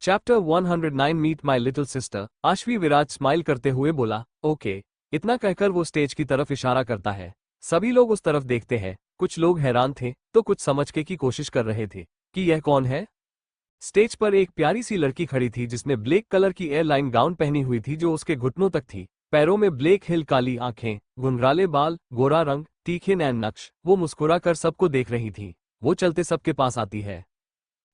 Chapter 109 meet my little sister. Ashvi Viraj smile करते हुए बोला, ओके। इतना कहकर वो स्टेज की तरफ इशारा करता है। सभी लोग उस तरफ देखते हैं। कुछ लोग हैरान थे तो कुछ समझने की कोशिश कर रहे थे कि यह कौन है। स्टेज पर एक प्यारी सी लड़की खड़ी थी जिसने ब्लैक कलर की एयरलाइन गाउन पहनी हुई थी जो उसके घुटनों तक थी। पैरों में ब्लैक हिल, काली आंखें, घुंघराले बाल, गोरा रंग, तीखे नैन नक्श। वो मुस्कुरा कर सबको देख रही थी। वो चलते सबके पास आती है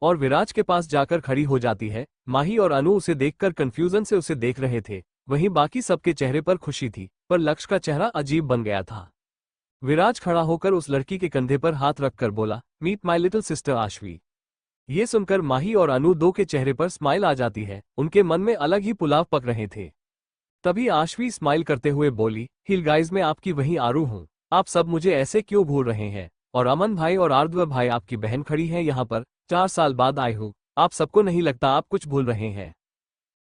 और विराज के पास जाकर खड़ी हो जाती है। माही और अनु उसे देखकर कंफ्यूजन से उसे देख रहे थे। वहीं बाकी सबके चेहरे पर खुशी थी, पर लक्ष्य का चेहरा अजीब बन गया था। विराज खड़ा होकर उस लड़की के कंधे पर हाथ रखकर बोला, meet my little sister Ashvi. ये सुनकर माही और अनु दो के चेहरे पर स्माइल आ जाती है। उनके मन में अलग ही पुलाव पक रहे थे। तभी आश्वी स्माइल करते हुए बोली, हिल गाइज, मैं आपकी वही आरू हूँ। आप सब मुझे ऐसे क्यों भूल रहे हैं? और अमन भाई और आर्द्व भाई, आपकी बहन खड़ी है यहाँ पर। 4 साल बाद आए हो। आप सबको नहीं लगता आप कुछ भूल रहे हैं?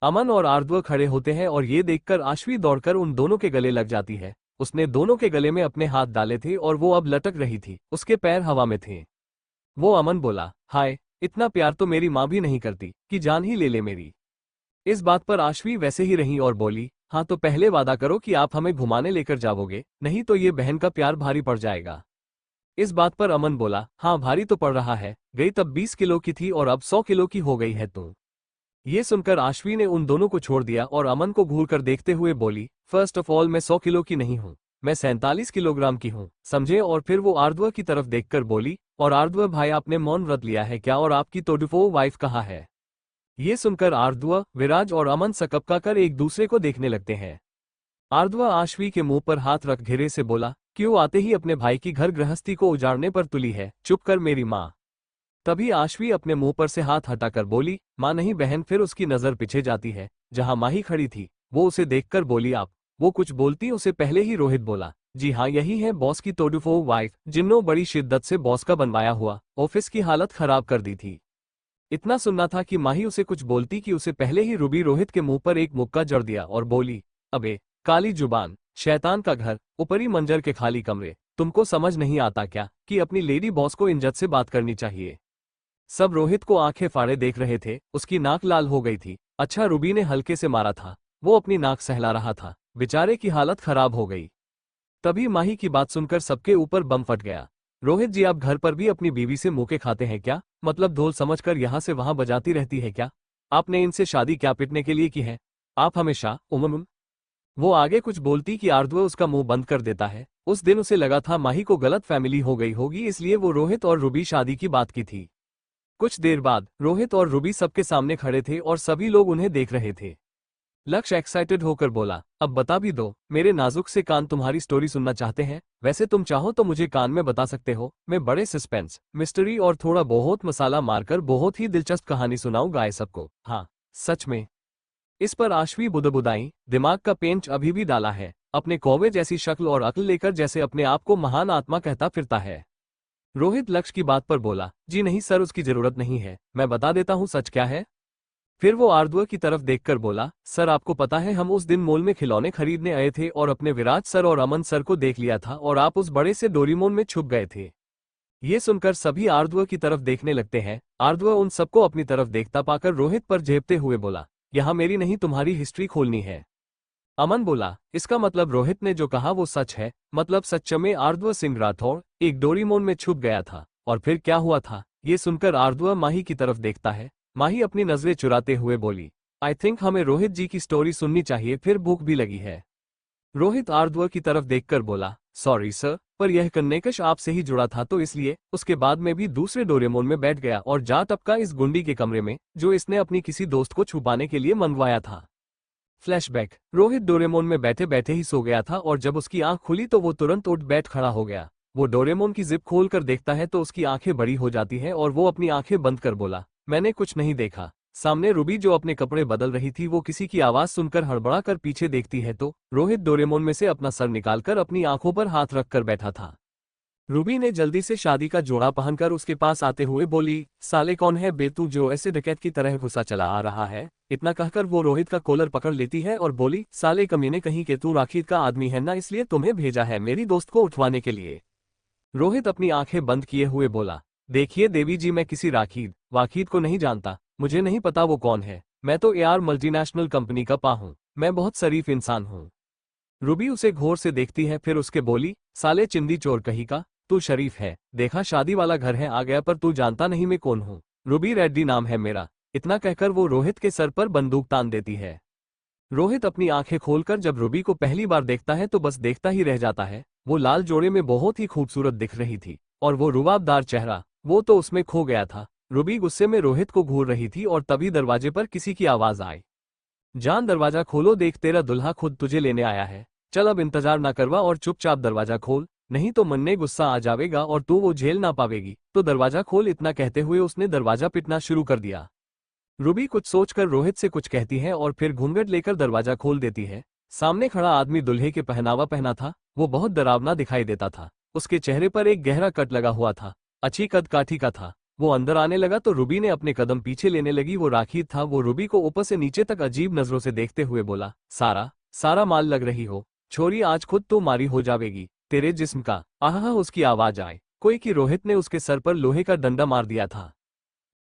अमन और आर्द्व खड़े होते हैं और ये देखकर आश्वी दौड़कर उन दोनों के गले लग जाती है। उसने दोनों के गले में अपने हाथ डाले थे और वो अब लटक रही थी। उसके पैर हवा में थे। वो अमन बोला, हाय, इतना प्यार तो मेरी माँ भी नहीं करती कि जान ही ले ले मेरी। इस बात पर आश्वी वैसे ही रही और बोली, हाँ तो पहले वादा करो कि आप हमें घुमाने लेकर जाओगे, नहीं तो ये बहन का प्यार भारी पड़ जाएगा। इस बात पर अमन बोला, हाँ भारी तो पड़ रहा है। गई तब 20 किलो की थी और अब 100 किलो की हो गई है तू। ये सुनकर आश्वी ने उन दोनों को छोड़ दिया और अमन को घूर कर देखते हुए बोली, फर्स्ट ऑफ ऑल मैं 100 किलो की नहीं हूँ, मैं 47 किलोग्राम की हूँ, समझे? और फिर वो आर्द्व की तरफ देखकर बोली, और आर्द्व भाई, आपने मौन व्रत लिया है क्या? और आपकी तोड़फो वाइफ कहाँ है? ये सुनकर आर्द्व, विराज और अमन सकपका कर एक दूसरे को देखने लगते हैं। आर्द्व आश्वी के मुंह पर हाथ रख धीरे से बोला, क्यों आते ही अपने भाई की घर गृहस्थी को उजाड़ने पर तुली है? चुप कर मेरी माँ। तभी आश्वी अपने मुंह पर से हाथ हटाकर बोली, माँ नहीं बहन। फिर उसकी नजर पीछे जाती है जहां माही खड़ी थी। वो उसे देखकर बोली, आप? वो कुछ बोलती उसे पहले ही रोहित बोला, जी हाँ, यही है बॉस की तोड़फो वाइफ, जिन्हों बड़ी शिद्दत से बॉस का बनवाया हुआ ऑफिस की हालत खराब कर दी थी। इतना सुनना था कि माही उसे कुछ बोलती कि उसे पहले ही रूबी रोहित के मुंह पर एक मुक्का जड़ दिया और बोली, अबे काली जुबान, शैतान का घर, ऊपरी मंजर के खाली कमरे, तुमको समझ नहीं आता क्या कि अपनी लेडी बॉस को इज्जत से बात करनी चाहिए? सब रोहित को आंखें फाड़े देख रहे थे। उसकी नाक लाल हो गई थी। अच्छा, रूबी ने हल्के से मारा था। वो अपनी नाक सहला रहा था। बेचारे की हालत खराब हो गई। तभी माही की बात सुनकर सबके ऊपर बम फट गया। रोहित जी, आप घर पर भी अपनी बीवी से मुके खाते हैं क्या? मतलब ढोल समझकर यहाँ से वहां बजाती रहती है क्या? आपने इनसे शादी क्या पिटने के लिए की है? आप हमेशा वो आगे कुछ बोलती कि आर्द्व उसका मुंह बंद कर देता है। उस दिन उसे लगा था माही को गलत फैमिली हो गई होगी, इसलिए वो रोहित और रूबी शादी की बात की थी। कुछ देर बाद रोहित और रूबी सबके सामने खड़े थे और सभी लोग उन्हें देख रहे थे। लक्ष्य एक्साइटेड होकर बोला, अब बता भी दो, मेरे नाजुक से कान तुम्हारी स्टोरी सुनना चाहते हैं। वैसे तुम चाहो तो मुझे कान में बता सकते हो। मैं बड़े सस्पेंस, मिस्ट्री और थोड़ा बहुत मसाला मारकर बहुत ही दिलचस्प कहानी सुनाऊंगा सबको। हाँ सच में? इस पर आश्वी बुदबुदाई, दिमाग का पेंच अभी भी डाला है, अपने कौवे जैसी शक्ल और अक्ल लेकर जैसे अपने आप को महान आत्मा कहता फिरता है। रोहित लक्ष्य की बात पर बोला, जी नहीं सर, उसकी जरूरत नहीं है, मैं बता देता हूँ सच क्या है। फिर वो आर्द्व की तरफ देखकर बोला, सर आपको पता है हम उस दिन मॉल में खिलौने खरीदने आए थे और अपने विराज सर और अमन सर को देख लिया था और आप उस बड़े से डोरेमोन में छुप गए थे। ये सुनकर सभी आर्द्व की तरफ देखने लगते हैं। आर्द्व उन सबको अपनी तरफ देखता पाकर रोहित पर झेपते हुए बोला, यहाँ मेरी नहीं तुम्हारी हिस्ट्री खोलनी है। अमन बोला, इसका मतलब रोहित ने जो कहा वो सच है? मतलब सच में आर्द्व सिंह राठौड़ एक डोरेमोन में छुप गया था? और फिर क्या हुआ था? ये सुनकर आर्द्व माही की तरफ देखता है। माही अपनी नजरें चुराते हुए बोली, आई थिंक हमें रोहित जी की स्टोरी सुननी चाहिए, फिर भूख भी लगी है। रोहित आर्द्व की तरफ देखकर बोला, सॉरी सर, पर यह कन्नेकश आपसे ही जुड़ा था तो इसलिए। उसके बाद में भी दूसरे डोरेमोन में बैठ गया और जा टपका इस गुंडी के कमरे में जो इसने अपनी किसी दोस्त को छुपाने के लिए मंगवाया था। फ्लैशबैक, रोहित डोरेमोन में बैठे बैठे ही सो गया था और जब उसकी आंख खुली तो वो तुरंत उठ बैठ खड़ा हो गया। वो डोरेमोन की जिप खोल कर देखता है तो उसकी आंखें बड़ी हो जाती हैं और वो अपनी आंखें बंद कर बोला, मैंने कुछ नहीं देखा। सामने रूबी जो अपने कपड़े बदल रही थी वो किसी की आवाज सुनकर हड़बड़ा कर पीछे देखती है तो रोहित डोरेमोन में से अपना सर निकालकर अपनी आंखों पर हाथ रखकर बैठा था। रूबी ने जल्दी से शादी का जोड़ा पहनकर उसके पास आते हुए बोली, साले कौन है बे तू जो ऐसे डकैत की तरह घुसा चला आ रहा है? इतना कहकर वो रोहित का कॉलर पकड़ लेती है और बोली, साले कमीने कहीं के तू राखीद का आदमी है ना, इसलिए तुम्हें भेजा है मेरी दोस्त को उठवाने के लिए। रोहित अपनी आंखें बंद किए हुए बोला, देखिए देवी जी, मैं किसी राखीद वाखीद को नहीं जानता, मुझे नहीं पता वो कौन है, मैं तो एआर मल्टीनेशनल कंपनी का पा हूँ, मैं बहुत शरीफ इंसान हूँ। रूबी उसे घोर से देखती है, फिर उसके बोली, साले चिंदी चोर कहीं का, तू शरीफ है, देखा शादी वाला घर है आ गया, पर तू जानता नहीं मैं कौन हूँ। रूबी रेड्डी नाम है मेरा। इतना कहकर वो रोहित के सर पर बंदूक तान देती है। रोहित अपनी आंखें खोलकर जब रूबी को पहली बार देखता है तो बस देखता ही रह जाता है। वो लाल जोड़े में बहुत ही खूबसूरत दिख रही थी, और वो रुबाबदार चेहरा, वो तो उसमें खो गया था। रूबी गुस्से में रोहित को घूर रही थी और तभी दरवाजे पर किसी की आवाज आई। जान, दरवाजा खोलो, देख तेरा दुल्हा खुद तुझे लेने आया है। चल अब इंतजार ना करवा और चुपचाप दरवाजा खोल, नहीं तो मन्ने गुस्सा आ जाएगा और तू वो झेल ना पावेगी, तो दरवाजा खोल। इतना कहते हुए उसने दरवाजा पीटना शुरू कर दिया। रूबी कुछ सोचकर रोहित से कुछ कहती है और फिर घूंघट लेकर दरवाजा खोल देती है। सामने खड़ा आदमी दुल्हे के पहनावा पहना था। वो बहुत डरावना दिखाई देता था। उसके चेहरे पर एक गहरा कट लगा हुआ था, अच्छी कद काठी का था। वो अंदर आने लगा तो रूबी ने अपने कदम पीछे लेने लगी। वो राखी था। वो रूबी को ऊपर से नीचे तक अजीब नजरों से देखते हुए बोला, सारा सारा माल लग रही हो छोरी, आज खुद तो मारी हो जावेगी तेरे जिस्म का। आहा, उसकी आवाज आए कोई कि रोहित ने उसके सर पर लोहे का डंडा मार दिया था।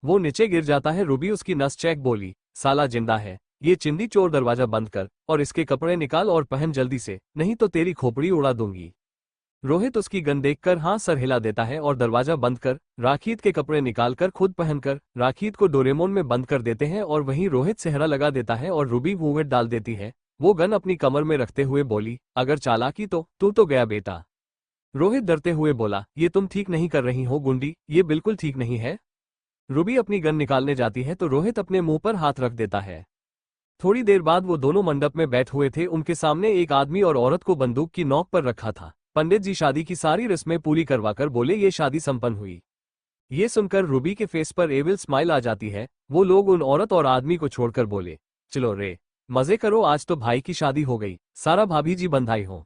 वो नीचे गिर जाता है। रूबी उसकी नस चेक बोली, साला जिंदा है ये चिंदी चोर, दरवाजा बंद कर और इसके कपड़े निकाल और पहन जल्दी से, नहीं तो तेरी खोपड़ी उड़ा दूंगी। रोहित उसकी गन देखकर हाँ सर हिला देता है और दरवाजा बंद कर राखीत के कपड़े निकालकर खुद पहनकर राखीत को डोरेमोन में बंद कर देते हैं और वहीं रोहित सेहरा लगा देता है और रूबी घूंघट डाल देती है। वो गन अपनी कमर में रखते हुए बोली, अगर चालाकी तो तू तो गया बेटा। रोहित डरते हुए बोला, ये तुम ठीक नहीं कर रही हो गुंडी, ये बिल्कुल ठीक नहीं है। रूबी अपनी गन निकालने जाती है तो रोहित अपने मुंह पर हाथ रख देता है। थोड़ी देर बाद वो दोनों मंडप में बैठ हुए थे। उनके सामने एक आदमी और औरत को बंदूक की नोक पर रखा था। पंडित जी शादी की सारी रस्में पूरी करवाकर बोले, ये शादी संपन्न हुई। ये सुनकर रूबी के फेस पर एविल स्माइल आ जाती है। वो लोग उन औरत और आदमी को छोड़कर बोले, चलो रे मजे करो, आज तो भाई की शादी हो गई, सारा भाभी जी बंधाई हो।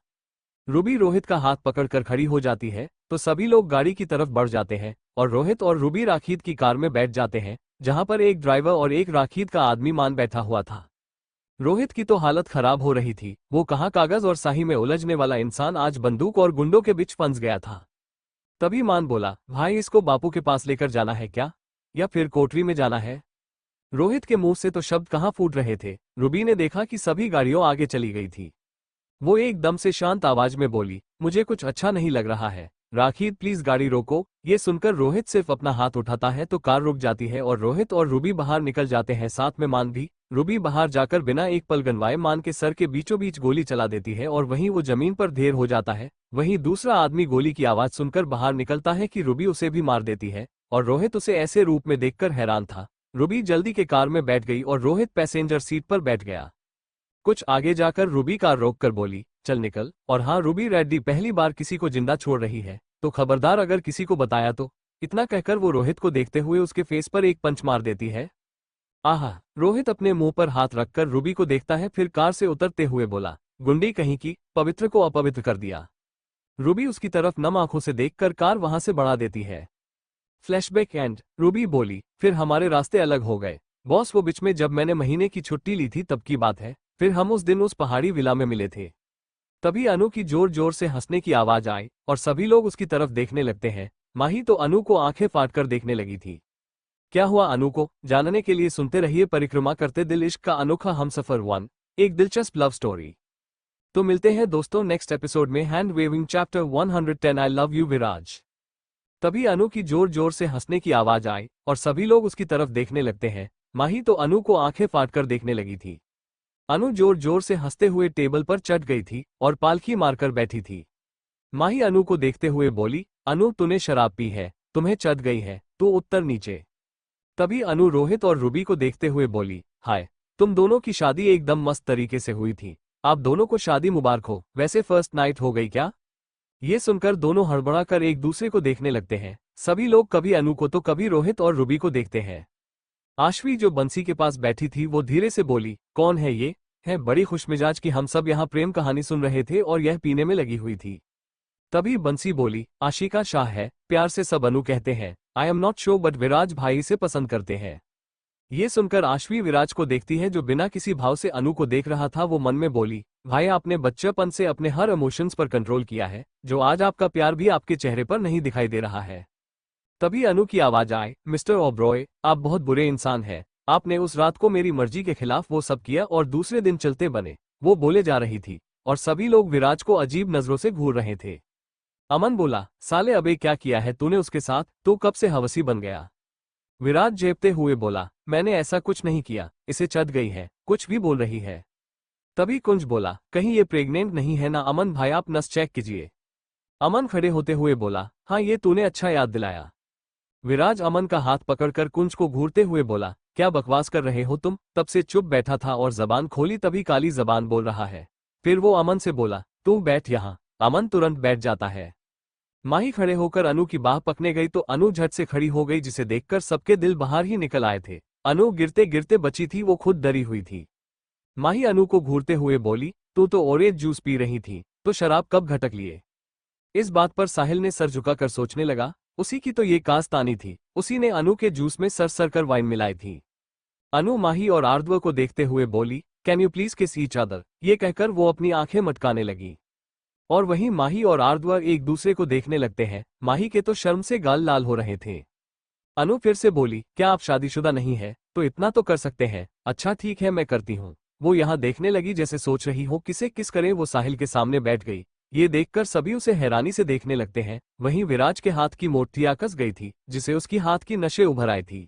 रूबी रोहित का हाथ पकड़कर खड़ी हो जाती है तो सभी लोग गाड़ी की तरफ बढ़ जाते हैं और रोहित और रूबी राखीत की कार में बैठ जाते हैं, जहां पर एक ड्राइवर और एक राखीत का आदमी मान बैठा हुआ था। रोहित की तो हालत खराब हो रही थी। वो कहाँ कागज और स्याही में उलझने वाला इंसान आज बंदूक और गुंडों के बीच फंस गया था। तभी मान बोला, भाई इसको बापू के पास लेकर जाना है क्या, या फिर कोठरी में जाना है। रोहित के मुंह से तो शब्द कहाँ फूट रहे थे। रूबी ने देखा कि सभी गाड़ियों आगे चली गई थी। वो एकदम से शांत आवाज में बोली, मुझे कुछ अच्छा नहीं लग रहा है, राखीत प्लीज गाड़ी रोको। ये सुनकर रोहित सिर्फ अपना हाथ उठाता है तो कार रुक जाती है और रोहित और रूबी बाहर निकल जाते हैं, साथ में मान भी। रूबी बाहर जाकर बिना एक पल गनवाए मान के सर के बीचों बीच गोली चला देती है और वहीं वो जमीन पर ढेर हो जाता है। वहीं दूसरा आदमी गोली की आवाज सुनकर बाहर निकलता है कि रूबी उसे भी मार देती है और रोहित उसे ऐसे रूप में देखकर हैरान था। रूबी जल्दी के कार में बैठ गई और रोहित पैसेंजर सीट पर बैठ गया। कुछ आगे जाकर रूबी कार रोककर बोली, चल निकल। और हाँ, रूबी रेड्डी पहली बार किसी को जिंदा छोड़ रही है तो खबरदार अगर किसी को बताया तो। इतना कहकर वो रोहित को देखते हुए उसके फेस पर एक पंच मार देती है। आहा, रोहित अपने मुंह पर हाथ रखकर रूबी को देखता है, फिर कार से उतरते हुए बोला, गुंडी कहीं की, पवित्र को अपवित्र कर दिया। रूबी उसकी तरफ नम आंखों से देखकर कार वहां से बढ़ा देती है। Flashback and. रूबी बोली, फिर हमारे रास्ते अलग हो गए बॉस, वो बीच में जब मैंने महीने की छुट्टी ली थी तब की बात है। फिर हम उस दिन उस पहाड़ी विला में मिले थे। तभी अनु की जोर जोर से हंसने की आवाज आई और सभी लोग उसकी तरफ देखने लगते हैं। माही तो अनु को आंखें फाड़कर देखने लगी थी। क्या हुआ अनु को जानने के लिए सुनते रहिए परिक्रमा करते दिल इश्क का अनोखा हमसफर 1, एक दिलचस्प लव स्टोरी। तो मिलते हैं दोस्तों नेक्स्ट एपिसोड में। Hand waving chapter 110 I love you Viraj. तभी अनु की जोर जोर से हंसने की आवाज आई और सभी लोग उसकी तरफ देखने लगते हैं। माही तो अनु को आंखें फाड़कर देखने लगी थी। अनु जोर जोर से हंसते हुए टेबल पर चढ़ गई थी और पालखी मारकर बैठी थी। माही अनु को देखते हुए बोली, अनु तूने शराब पी है, तुम्हें चढ़ गई है, तू उत्तर नीचे। तभी अनु रोहित और रूबी को देखते हुए बोली, हाय, तुम दोनों की शादी एकदम मस्त तरीके से हुई थी, आप दोनों को शादी मुबारक हो। वैसे फर्स्ट नाइट हो गई क्या। ये सुनकर दोनों हड़बड़ाकर एक दूसरे को देखने लगते हैं। सभी लोग कभी अनु को तो कभी रोहित और रूबी को देखते हैं। आश्वी जो बंसी के पास बैठी थी वो धीरे से बोली, कौन है ये। है बड़ी खुशमिजाज की हम सब यहाँ प्रेम कहानी सुन रहे थे और यह पीने में लगी हुई थी। तभी बंसी बोली, आशिका शाह है, प्यार से सब अनु कहते हैं। I am not sure but Viraj भाई से पसंद करते हैं। ये सुनकर आश्वी विराज को देखती है जो बिना किसी भाव से अनु को देख रहा था। वो मन में बोली, भाई आपने बच्चेपन से अपने हर इमोशंस पर कंट्रोल किया है, जो आज आपका प्यार भी आपके चेहरे पर नहीं दिखाई दे रहा है। तभी अनु की आवाज आए, मिस्टर ओब्रॉय आप बहुत बुरे इंसान हैं, आपने उस रात को मेरी मर्जी के खिलाफ वो सब किया और दूसरे दिन चलते बने। वो बोले जा रही थी और सभी लोग विराज को अजीब नजरों से घूर रहे थे। अमन बोला, साले अबे क्या किया है तूने उसके साथ, तो कब से हवसी बन गया। विराज झेपते हुए बोला, मैंने ऐसा कुछ नहीं किया, इसे चढ़ गई है, कुछ भी बोल रही है। तभी कुंज बोला, कहीं ये प्रेग्नेंट नहीं है ना। अमन भाई आप नस चेक कीजिए। अमन खड़े होते हुए बोला, हाँ ये तूने अच्छा याद दिलाया। विराज अमन का हाथ पकड़कर कुंज को घूरते हुए बोला, क्या बकवास कर रहे हो तुम। तब से चुप बैठा था और जबान खोली तभी काली जबान बोल रहा है। फिर वो अमन से बोला, तू बैठ यहाँ। अमन तुरंत बैठ जाता है। माही खड़े होकर अनु की बाह पकने गई तो अनु झट से खड़ी हो गई, जिसे देखकर सबके दिल बाहर ही निकल आए थे। अनु गिरते गिरते बची थी, वो खुद डरी हुई थी। माही अनु को घूरते हुए बोली, तू तो ऑरेंज जूस पी रही थी, तो शराब कब घटक लिए। इस बात पर साहिल ने सर झुकाकर सोचने लगा, उसी की तो ये कास्तानी थी, उसी ने अनु के जूस में सर कर वाइन मिलाई थी। अनु माही और आर्द्व को देखते हुए बोली, can you please kiss each other. ये कहकर वो अपनी आंखें मटकाने लगी। और वहीं माही और आर्द्व एक दूसरे को देखने लगते हैं। माही के तो शर्म से गाल लाल हो रहे थे। अनु फिर से बोली, क्या आप शादीशुदा नहीं है, तो इतना तो कर सकते हैं। अच्छा ठीक है मैं करती हूँ। वो यहाँ देखने लगी जैसे सोच रही हो किसे किस करे। वो साहिल के सामने बैठ गई। ये देखकर सभी उसे हैरानी से देखने लगते हैं। वहीं विराज के हाथ की मोटथिया कस गई थी, जिसे उसकी हाथ की नशे उभर आई थी।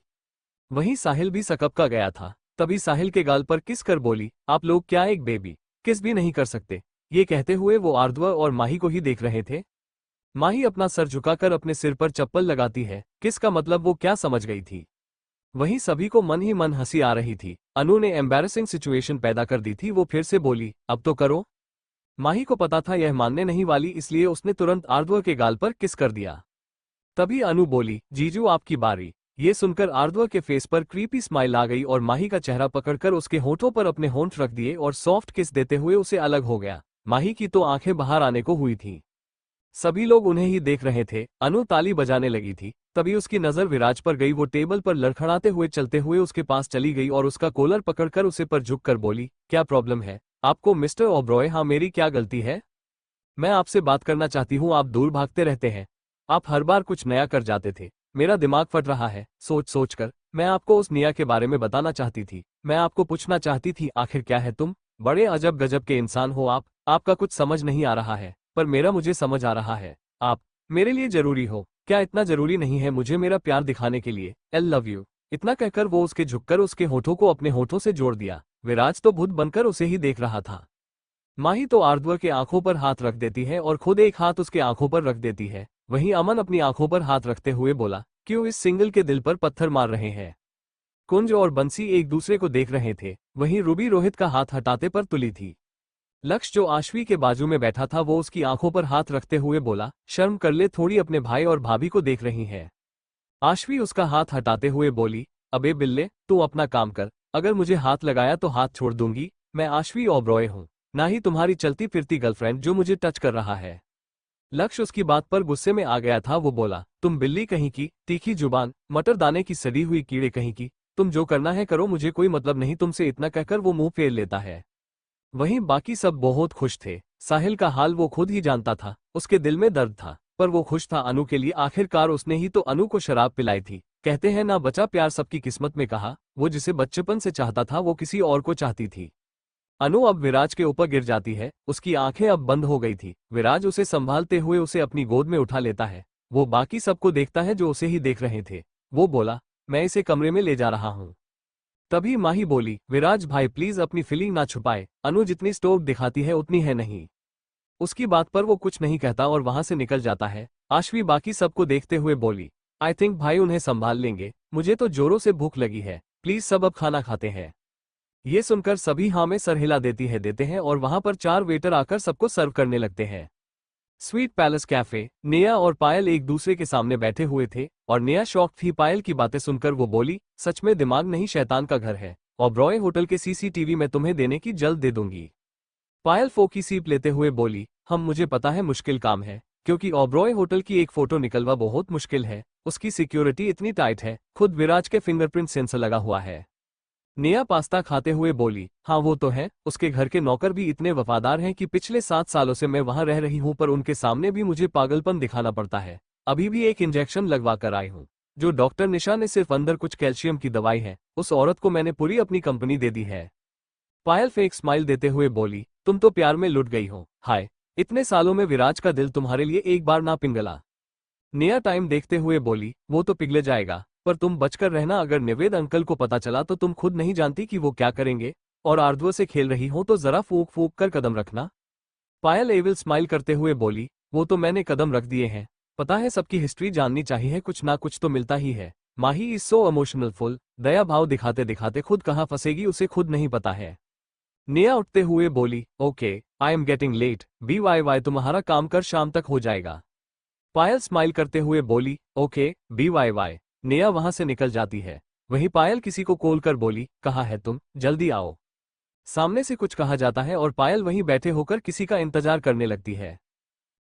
वहीं साहिल भी सकपका गया था। तभी साहिल के गाल पर किस कर बोली, आप लोग क्या एक बेबी किस भी नहीं कर सकते। ये कहते हुए वो आर्द्व और माही को ही देख रहे थे। माही अपना सर झुकाकर अपने सिर पर चप्पल लगाती है। किस का मतलब वो क्या समझ गई थी। वहीं सभी को मन ही मन हंसी आ रही थी। अनु ने एम्बैरेसिंग सिचुएशन पैदा कर दी थी। वो फिर से बोली, अब तो करो। माही को पता था यह मानने नहीं वाली, इसलिए उसने तुरंत आर्द्व के गाल पर किस कर दिया। तभी अनु बोली, जीजू आपकी बारी। ये सुनकर आर्द्व के फेस पर क्रीपी स्माइल आ गई और माही का चेहरा पकड़कर उसके होठों पर अपने होंठ रख दिए और सॉफ्ट किस देते हुए उसे अलग हो गया। माही की तो आंखें बाहर आने को हुई थी। सभी लोग उन्हें ही देख रहे थे। अनु ताली बजाने लगी थी। तभी उसकी नजर विराज पर गई। वो टेबल पर लड़खड़ाते हुए चलते हुए उसके पास चली गई और उसका कॉलर पकड़कर उसे पर झुककर बोली, क्या प्रॉब्लम है आपको मिस्टर ओब्रॉय। हाँ मेरी क्या गलती है। मैं आपसे बात करना चाहती हूँ, आप दूर भागते रहते हैं। आप हर बार कुछ नया कर जाते थे। मेरा दिमाग फट रहा है सोच सोच कर। मैं आपको उस निया के बारे में बताना चाहती थी। मैं आपको पूछना चाहती थी, आखिर क्या है तुम। बड़े अजब गजब के इंसान हो आप। आपका कुछ समझ नहीं आ रहा है, पर मेरा मुझे समझ आ रहा है। आप मेरे लिए जरूरी हो। क्या इतना जरूरी नहीं है मुझे मेरा प्यार दिखाने के लिए। आई लव यू। इतना कहकर वो उसके झुककर उसके होठों को अपने होठों से जोड़ दिया। विराज तो भूत बनकर उसे ही देख रहा था। माही तो आर्द्व के आंखों पर हाथ रख देती है और खुद एक हाथ उसके आंखों पर रख देती है। वहीं अमन अपनी आंखों पर हाथ रखते हुए बोला, क्यों इस सिंगल के दिल पर पत्थर मार रहे हैं। कुंज और बंसी एक दूसरे को देख रहे थे। वहीं रूबी रोहित का हाथ हटाते पर तुली थी। लक्ष्य जो आश्वी के बाजू में बैठा था वो उसकी आंखों पर हाथ रखते हुए बोला, शर्म कर ले थोड़ी, अपने भाई और भाभी को देख रही है। आश्वी उसका हाथ हटाते हुए बोली, अबे बिल्ले तू अपना काम कर, अगर मुझे हाथ लगाया तो हाथ छोड़ दूंगी। मैं आश्वी ओब्रॉय हूँ, ना ही तुम्हारी चलती फिरती गर्लफ्रेंड जो मुझे टच कर रहा है। लक्ष्य उसकी बात पर गुस्से में आ गया था। वो बोला, तुम बिल्ली कहीं की, तीखी जुबान, मटर दाने की सड़ी हुई कीड़े कहीं की, तुम जो करना है करो, मुझे कोई मतलब नहीं तुमसे। इतना कहकर वो मुंह फेर लेता है। वहीं बाकी सब बहुत खुश थे। साहिल का हाल वो खुद ही जानता था। उसके दिल में दर्द था, पर वो खुश था अनु के लिए। आखिरकार उसने ही तो अनु को शराब पिलाई थी। कहते हैं ना, बचा प्यार सबकी किस्मत में। कहा वो जिसे बच्चेपन से चाहता था वो किसी और को चाहती थी। अनु अब विराज के ऊपर गिर जाती है। उसकी आंखें अब बंद हो गई थी। विराज उसे संभालते हुए उसे अपनी गोद में उठा लेता है। वो बाकी सबको देखता है जो उसे ही देख रहे थे। वो बोला, मैं इसे कमरे में ले जा रहा हूँ। तभी माही बोली, विराज भाई प्लीज अपनी फीलिंग ना छुपाए। अनु जितनी स्टोव दिखाती है उतनी है नहीं। उसकी बात पर वो कुछ नहीं कहता और वहां से निकल जाता है। आश्वी बाकी सबको देखते हुए बोली, आई थिंक भाई उन्हें संभाल लेंगे, मुझे तो जोरों से भूख लगी है, प्लीज सब अब खाना खाते हैं। ये सुनकर सभी हाँ में सर हिला देते हैं और वहां पर 4 वेटर आकर सबको सर्व करने लगते हैं। Sweet palace cafe. नेहा और पायल एक दूसरे के सामने बैठे हुए थे और नेहा शॉक थी पायल की बातें सुनकर। वो बोली, सच में दिमाग नहीं शैतान का घर है। ओब्रॉय होटल के सीसीटीवी में तुम्हें देने की जल्द दे दूंगी। पायल फोकी सीप लेते हुए बोली, हम मुझे पता है मुश्किल काम है, क्योंकि ओब्रॉय होटल की एक फोटो निकलवा बहुत मुश्किल है। उसकी सिक्योरिटी इतनी टाइट है, खुद विराज के फिंगरप्रिंट सेंसर लगा हुआ है। नेहा पास्ता खाते हुए बोली, हाँ वो तो है, उसके घर के नौकर भी इतने वफादार हैं कि पिछले 7 सालों से मैं वहां रह रही हूं, पर उनके सामने भी मुझे पागलपन दिखाना पड़ता है। अभी भी एक इंजेक्शन लगवा कर आई हूं। जो डॉक्टर निशा ने सिर्फ अंदर कुछ कैल्शियम की दवाई है, उस औरत को मैंने पूरी अपनी कंपनी दे दी है। पायल फेक स्माइल देते हुए बोली, तुम तो प्यार में लुट गई हो। हाय, इतने सालों में विराज का दिल तुम्हारे लिए एक बार ना पिघला। नेहा टाइम देखते हुए बोली, वो तो पिघल जाएगा, पर तुम बचकर रहना। अगर निवेद अंकल को पता चला तो तुम खुद नहीं जानती कि वो क्या करेंगे। और आर्द्व से खेल रही हो तो जरा फूंक फूंक कर कदम रखना। पायल एविल स्माइल करते हुए बोली, वो तो मैंने कदम रख दिए हैं। पता है, सबकी हिस्ट्री जाननी चाहिए, कुछ ना कुछ तो मिलता ही है। माही इज सो इमोशनल फुल। दया भाव दिखाते दिखाते खुद कहाँ फंसेगी उसे खुद नहीं पता है। नेहा उठते हुए बोली, okay, I am getting late, BYY तुम्हारा काम कर शाम तक हो जाएगा। पायल स्माइल करते हुए बोली, ओके BYY। नेहा वहां से निकल जाती है। वहीं पायल किसी को कॉल कर बोली, कहाँ है तुम, जल्दी आओ। सामने से कुछ कहा जाता है और पायल वहीं बैठे होकर किसी का इंतजार करने लगती है।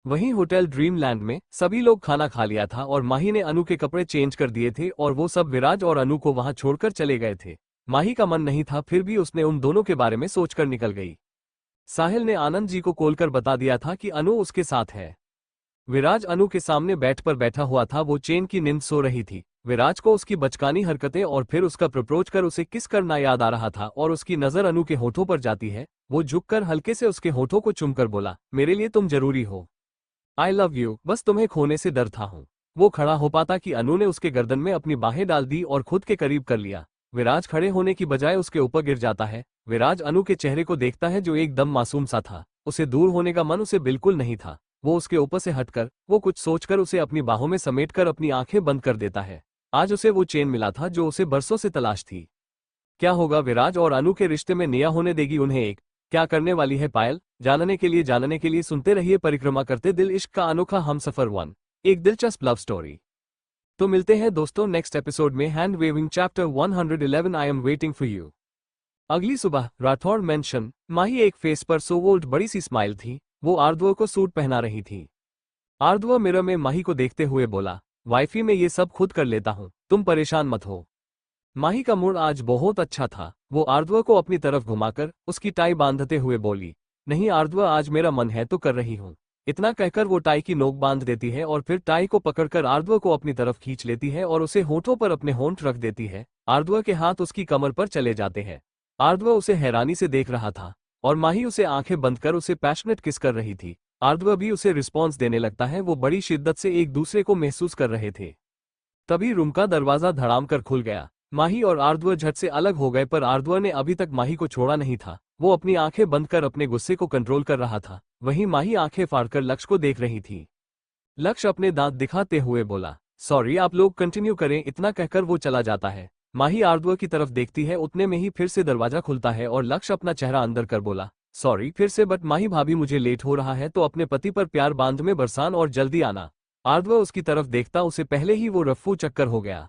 वहीं होटल ड्रीमलैंड में सभी लोग खाना खा लिया था और माही ने अनु के कपड़े चेंज कर दिए थे और वो सब विराज और अनु को वहां छोड़कर चले गए थे। माही का मन नहीं था, फिर भी उसने उन दोनों के बारे में सोचकर निकल गई। साहिल ने आनंद जी को कॉल कर बता दिया था कि अनु उसके साथ है। विराज अनु के सामने बेड पर बैठा हुआ था, वो चैन की नींद सो रही थी। विराज को उसकी बचकानी हरकतें और फिर उसका प्रपोज कर उसे किस करना याद आ रहा था और उसकी नजर अनु के होठों पर जाती है। वो झुककर हल्के से उसके होठों को चूमकर बोला, मेरे लिए तुम जरूरी हो, आई लव यू, बस तुम्हें खोने से डरता हूँ। वो खड़ा हो पाता कि अनु ने उसके गर्दन में अपनी बाहें डाल दी और खुद के करीब कर लिया। विराज खड़े होने की बजाय उसके ऊपर गिर जाता है। विराज अनु के चेहरे को देखता है जो एकदम मासूम सा था। उसे दूर होने का मन उसे बिल्कुल नहीं था। वो उसके ऊपर से हटकर, वो कुछ सोचकर उसे अपनी बाहों में समेटकर अपनी आंखें बंद कर देता है। आज उसे वो चेन मिला था जो उसे बरसों से तलाश थी। क्या होगा विराज और अनु के रिश्ते में, नेहा होने देगी उन्हें एक, क्या करने वाली है पायल, जानने के लिए सुनते रहिए परिक्रमा करते दिल इश्क का अनोखा हमसफर 1, एक दिलचस्प लव स्टोरी। तो मिलते हैं दोस्तों नेक्स्ट एपिसोड में। Hand waving chapter 111, I am waiting for you. अगली सुबह राठौड़ मेंशन। माही एक फेस पर सोवोल्ड बड़ी सी स्माइल थी। वो आर्द्व को सूट पहना रही थी। आर्द्व मिरर में माही को देखते हुए बोला, वाइफी में ये सब खुद कर लेता हूँ, तुम परेशान मत हो। माही का मूड आज बहुत अच्छा था। वो आर्द्व को अपनी तरफ घुमाकर उसकी टाई बांधते हुए बोली, नहीं आर्द्व, आज मेरा मन है तो कर रही हूँ। इतना कहकर वो टाई की नोक बांध देती है और फिर टाई को पकड़कर आर्द्व को अपनी तरफ खींच लेती है और उसे होठों पर अपने होंठ रख देती है। आर्द्व के हाथ उसकी कमर पर चले जाते हैं। आर्द्व उसे हैरानी से देख रहा था और माही उसे आंखें बंद कर उसे पैशनेट किस कर रही थी। आर्द्व भी उसे रिस्पॉन्स देने लगता है। वो बड़ी शिद्दत से एक दूसरे को महसूस कर रहे थे। तभी रूम का दरवाजा धड़ाम कर खुल गया। माही और आर्द्व झट से अलग हो गए, पर आर्द्व ने अभी तक माही को छोड़ा नहीं था। वो अपनी आंखें बंद कर अपने गुस्से को कंट्रोल कर रहा था। वहीं माही आंखें फाड़कर लक्ष्य को देख रही थी। लक्ष्य अपने दांत दिखाते हुए बोला, सॉरी, आप लोग कंटिन्यू करें। इतना कहकर वो चला जाता है। माही आर्द्व की तरफ देखती है, उतने में ही फिर से दरवाजा खुलता है और लक्ष्य अपना चेहरा अंदर कर बोला, सॉरी फिर से, बट माही भाभी मुझे लेट हो रहा है, तो अपने पति पर प्यार बांध में बरसान और जल्दी आना। आर्द्व उसकी तरफ देखता, उसे पहले ही वो रफ्फू चक्कर हो गया।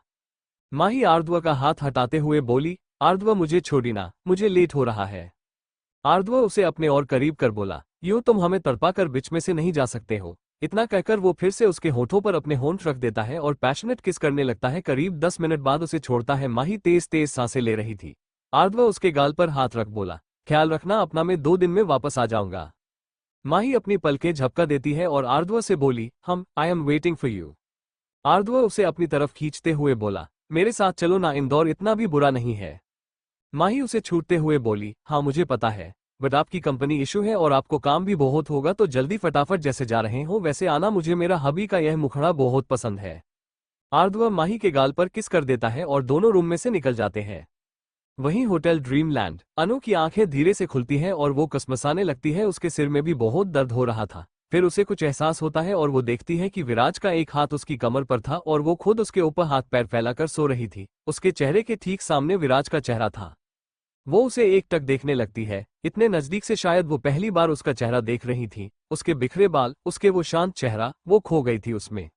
माही आर्द्व का हाथ हटाते हुए बोली, आर्द्व मुझे छोड़ी ना, मुझे लेट हो रहा है। आर्द्व उसे अपने और करीब कर बोला, यूं तुम हमें तड़पा कर बीच में से नहीं जा सकते हो। इतना कहकर वो फिर से उसके होठों पर अपने होंठ रख देता है और पैशनेट किस करने लगता है। करीब 10 मिनट बाद उसे छोड़ता है। माही तेज तेज सांसें ले रही थी। आर्द्व उसके गाल पर हाथ रख बोला, ख्याल रखना अपना, मैं 2 दिन में वापस आ जाऊंगा। माही अपनी पलकें झपका देती है और आर्द्व से बोली, I am waiting for you. आर्द्व उसे अपनी तरफ खींचते हुए बोला, मेरे साथ चलो ना, इंदौर इतना भी बुरा नहीं है। माही उसे छूटते हुए बोली, हाँ मुझे पता है, बट आपकी कंपनी इशू है और आपको काम भी बहुत होगा, तो जल्दी फटाफट जैसे जा रहे हो वैसे आना। मुझे मेरा हबी का यह मुखड़ा बहुत पसंद है। आर्द्व माही के गाल पर किस कर देता है और दोनों रूम में से निकल जाते हैं। वहीं होटल ड्रीमलैंड, अनु की आंखें धीरे से खुलती हैं और वो कसमसाने लगती है। उसके सिर में भी बहुत दर्द हो रहा था। फिर उसे कुछ एहसास होता है और वो देखती है कि विराज का एक हाथ उसकी कमर पर था और वो खुद उसके ऊपर हाथ पैर फैलाकर सो रही थी। उसके चेहरे के ठीक सामने विराज का चेहरा था। वो उसे एकटक देखने लगती है। इतने नजदीक से शायद वो पहली बार उसका चेहरा देख रही थी। उसके बिखरे बाल, उसके वो शांत चेहरा, वो खो गई थी उसमें।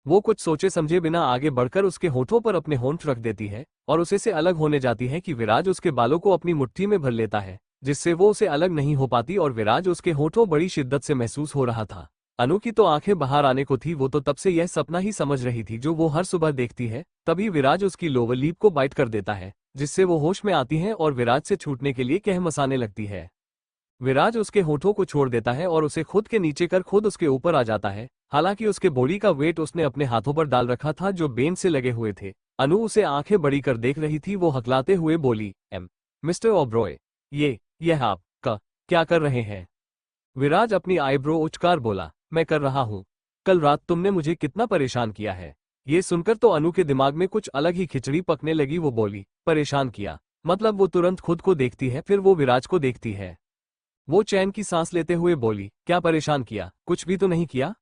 वो कुछ सोचे समझे बिना आगे बढ़कर उसके होठों पर अपने होंठ रख देती है और उसे से अलग होने जाती है कि विराज उसके बालों को अपनी मुट्ठी में भर लेता है, जिससे वो उसे अलग नहीं हो पाती और विराज उसके होठों बड़ी शिद्दत से महसूस हो रहा था। अनु की तो आंखें बाहर आने को थी। वो तो तब से यह सपना ही समझ रही थी जो वो हर सुबह देखती है। तभी विराज उसकी लोअर लिप को बाइट कर देता है, जिससे वो होश में आती है और विराज से छूटने के लिए कहमसाने लगती है। विराज उसके होठों को छोड़ देता है और उसे खुद के नीचे कर खुद उसके ऊपर आ जाता है। हालांकि उसके बॉडी का वेट उसने अपने हाथों पर डाल रखा था जो बेन से लगे हुए थे। अनु उसे आंखें बड़ी कर देख रही थी। वो हकलाते हुए बोली, मिस्टर ओब्रॉय, यह आप क्या कर रहे हैं? विराज अपनी आईब्रो उचकार बोला, मैं कर रहा हूँ। कल रात तुमने मुझे कितना परेशान किया है। ये सुनकर तो अनु के दिमाग में कुछ अलग ही खिचड़ी पकने लगी। वो बोली, परेशान किया मतलब? वो तुरंत खुद को देखती है, फिर वो विराज को देखती है। वो चैन की सांस लेते हुए बोली, क्या परेशान किया? कुछ भी तो नहीं किया।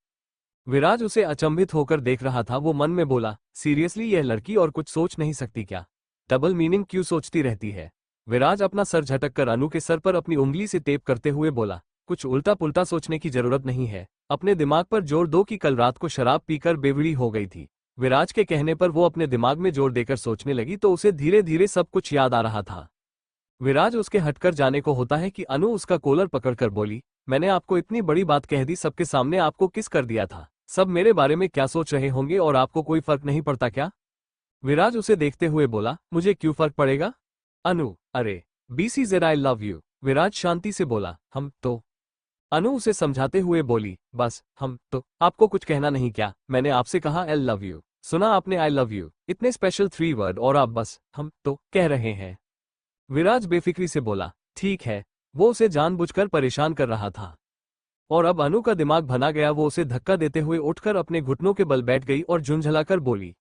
विराज उसे अचंभित होकर देख रहा था। वो मन में बोला, सीरियसली यह लड़की और कुछ सोच नहीं सकती क्या? डबल मीनिंग क्यों सोचती रहती है? विराज अपना सर झटक कर अनु के सर पर अपनी उंगली से टेप करते हुए बोला, कुछ उल्टा पुल्टा सोचने की जरूरत नहीं है। अपने दिमाग पर जोर दो कि कल रात को शराब पीकर बेवड़ी हो गई थी। विराज के कहने पर वो अपने दिमाग में जोर देकर सोचने लगी तो उसे धीरे धीरे सब कुछ याद आ रहा था। विराज उसके हटकर जाने को होता है कि अनु उसका कॉलर पकड़कर बोली, मैंने आपको इतनी बड़ी बात कह दी, सबके सामने आपको किस कर दिया था। सब मेरे बारे में क्या सोच रहे होंगे और आपको कोई फर्क नहीं पड़ता क्या? विराज उसे देखते हुए बोला, मुझे क्यों फर्क पड़ेगा? अनु, अरे BCZ आई लव यू। विराज शांति से बोला, हम तो। अनु उसे समझाते हुए बोली, बस हम तो। आपको कुछ कहना नहीं क्या? मैंने आपसे कहा आई लव यू। सुना आपने आई लव यू? इतने स्पेशल 3 वर्ड और आप बस हम तो कह रहे हैं। विराज बेफिक्री से बोला, ठीक है। वो उसे जानबूझकर परेशान कर रहा था और अब अनु का दिमाग भना गया। वो उसे धक्का देते हुए उठकर अपने घुटनों के बल बैठ गई और झुंझलाकर बोली,